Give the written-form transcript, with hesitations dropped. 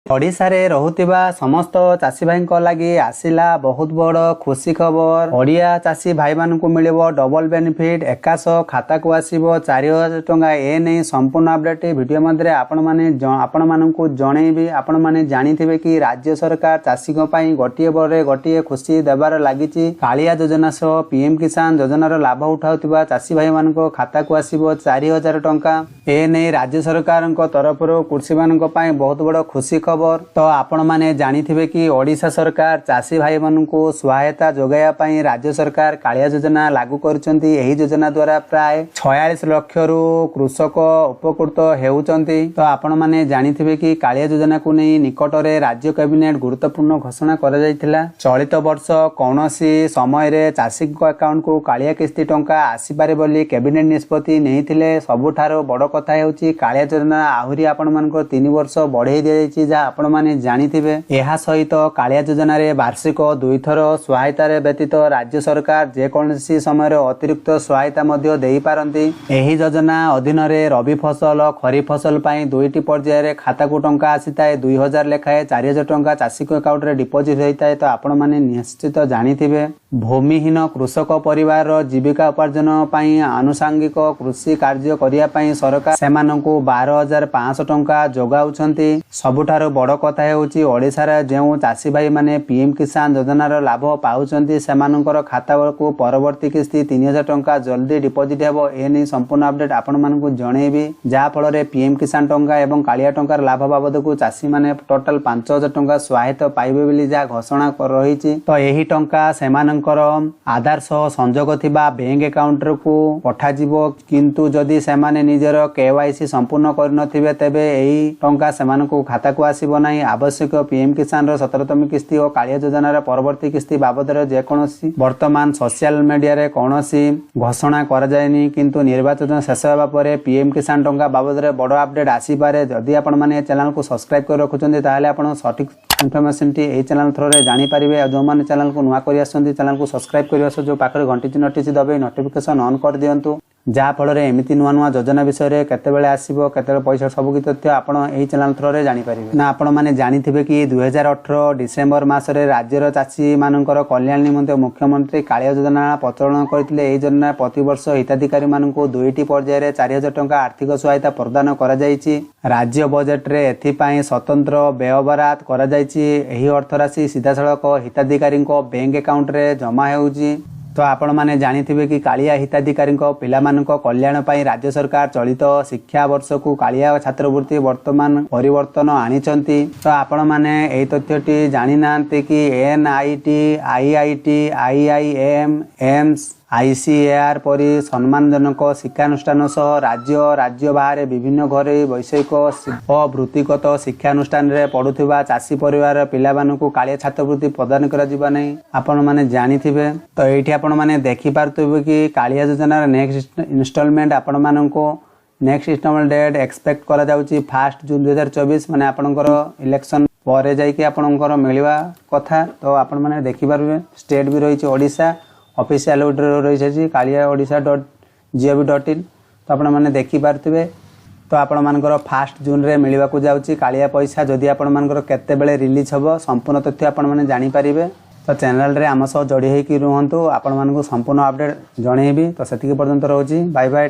ओडिशारे रहुतिबा समस्त चाषी भाई लगी आसिला बहुत बड़ खुशी खबर। ओडिया चाषी भाई मानकु मिलिबो डबल बेनिफिट एकाश खाता को आसीबो 4000 टंका। ए नहीं संपूर्ण अपडेट वीडियो मध्य आपण मानकु जणैबी। आपण माने जानिथिबे कि राज्य सरकार चाषी को पई गोटिए बरे गोटिए खुशी देबार लागिची। कालिया योजना सह पीएम किसान योजनार लाभ उठाउतिबा चाषी भाई मानको खाता को आसीबो 4000 टंका। ए नहीं राज्य सरकार तरफरु कृषि मानक पई बहुत बड़ खुशी खबर। तो आपण माने जानिथिबे कि ओडिशा सरकार चाषी भाई मानकु सहायता जोगाया पई राज्य सरकार कालिया योजना लागू करचंती। एही योजना द्वारा प्राय 46 लाख रु कृषक उपकृत हेउचंती। तो आपण माने जानिथिबे कि कालिया योजना को नै निकटरे राज्य कैबिनेट गुरुत्वपूर्ण घोषणा करा जायतिला। चलित वर्ष कोनोसी समय रे चाषी को अकाउंट को कालिया किस्ती टंका आसी पारे बोली कैबिनेट निष्पत्ति नेइथिले। सबुठारो बड़ कथा हेउची कालिया योजना आहुरी आपण मानको 3 वर्ष बढ़ाई दिया जायछि। जा आपण माने जानिथिबे एहा सहित कालिया योजना रे वार्षिक 2 थर सहायता रे व्यतीत राज्य सरकार जे कोनसी समय अतिरिक्त सहायता मध्ये देई पारंती। एही योजना अधीन रे रबी फसल खरीफ फसल पई 2टी पर्याय रे खाता को टंका आसीताए। 2000 लेखाए 4000 टंका चाषी को अकाउंट रे डिपोजिट होइताए। तो आपण माने निश्चित जानिथिबे भूमिहीन कृषक परिवार जीविका उपार्जन पई आनुषंगिक कृषि कार्य करिया पई सरकार सेमानंकु 12500 टंका जोगाउछंती। सबुठारो बड़ कथा हेउची ओडिशा रे जेउ चाषी भाई माने पीएम किसान योजनार लाभ पाउछंती सेमानंकर खाता को परवर्ती किस्ती 3000 टंका जल्दी डिपोजिट हेबो। ए नै संपूर्ण अपडेट आपण मानकु जणैबी। जा फल रे पीएम किसान टंका एवं कालिया टंकार लाभ बाबद को चाषी माने टोटल 5000 टंका सहायता पाइबे बोली जा घोषणा रहिछि। तो एही टंका सेमानंकर आधार सह संजोग थिबा बैंक अकाउंट को पठा जिवो। किंतु जदि सेमाने निजर केवाईसी संपूर्ण कर नथिबे तेबे एही टंका सेमानकु खाता को आसीबो नाही। आवश्यक पीएम किसान रो 17तम किस्ती और कालिया योजनार परवर्ती किस्ती बाबद जे कोनोसी वर्तमान सोशल मीडिया रे कोनोसी घोषणा करा जायनी। किंतु निर्वाचन शेष होबा परे पीएम किसान टंका बाबद रे बड़ अपडेट आसी पारे। जदि आपण माने चैनल को सब्सक्राइब कर रखुचंदी ताहाले आपण सठिक इनफॉरमेशन टी ए चैनल थ्रो रे जानि पारिबे। जो माने चैनल को नुवा करि आसंती चैनल को सब्सक्राइब करिया सो जो पाखरे घंटी चिन्हटी दबे नोटिफिकेशन ऑन कर दियंतु। जा फल रे एमिति नुवा नुवा योजना विषय रे केते बेले आसीबो केते पैसा सब कि तथ्य आपण एही चैनल थ्रो रे जानि पारिबे। ना आपण माने जानिथिबे कि 2018 डिसेंबर मास रे राज्यर चाषी मानकर कल्याण निमंते मुख्यमंत्री कालिया योजना प्रचलन करथिले। एही योजना प्रति वर्ष हिताधिकारी माननको 2टी पर्याय रे 4000 टंका आर्थिक सहायता प्रदान करा जायछि। राज्य बजेट रे एथि पई स्वतंत्र व्यय बराद करा जायछि। एही अर्थ राशि सीधा सड़क हिताधिकारी बैंक अकाउंट रे जमा हेउछि। तो आपण माने जानिथिबे कि कालिया हिताधिकारी पिलामानक कल्याण पई राज्य सरकार चलित शिक्षा वर्ष को कालिया छात्रवृत्ति वर्तमान परिवर्तन आनिचंती। तो आपण माने एई तथ्यटी जानि नांते कि NIT IIT IIM AIIMS ICAR परी सम्मानजनक शिक्षानुष्ठान सह राज्य बाहर विभिन्न घरे वैषयिक और वृत्तिगत शिक्षानुष्ठान रे पढ़ुथिबा चाषी परिवार पिलामानकु कालिया छात्रवृत्ति प्रदान करा जिबा नै आपण माने जानिथिबे। तो एठी आपण माने देखि पारथुबे कि कालिया योजनार नेक्स्ट इंस्टॉलमेंट आपण मानकु नेक्स्ट इंस्टॉलमेंट डेट एक्सपेक्ट करा जाउची 1 जून 2024 माने आपणकर इलेक्शन परे जाई कि आपणकर मिलवा कथा। तो आपण माने देखि पारबे स्टेट भी रहिछि ओडिशा ऑफिशियल रही कालिया odia.gov.in। तो आपण माने देखि पारथिबे। तो आपण मानकर 1 जून रे मिलवा को जाउची कालिया पैसा। जदि आपण मानकर केते बेले रिलीज हबो संपूर्ण तथ्य आपण माने जानि पारिबे। तो चैनल रे आम सह जोड़ी होई कि रुहंतु। आपण मानकु संपूर्ण अपडेट जणैबी। तो सेतिके पर्यंत रहउची बाय बाय।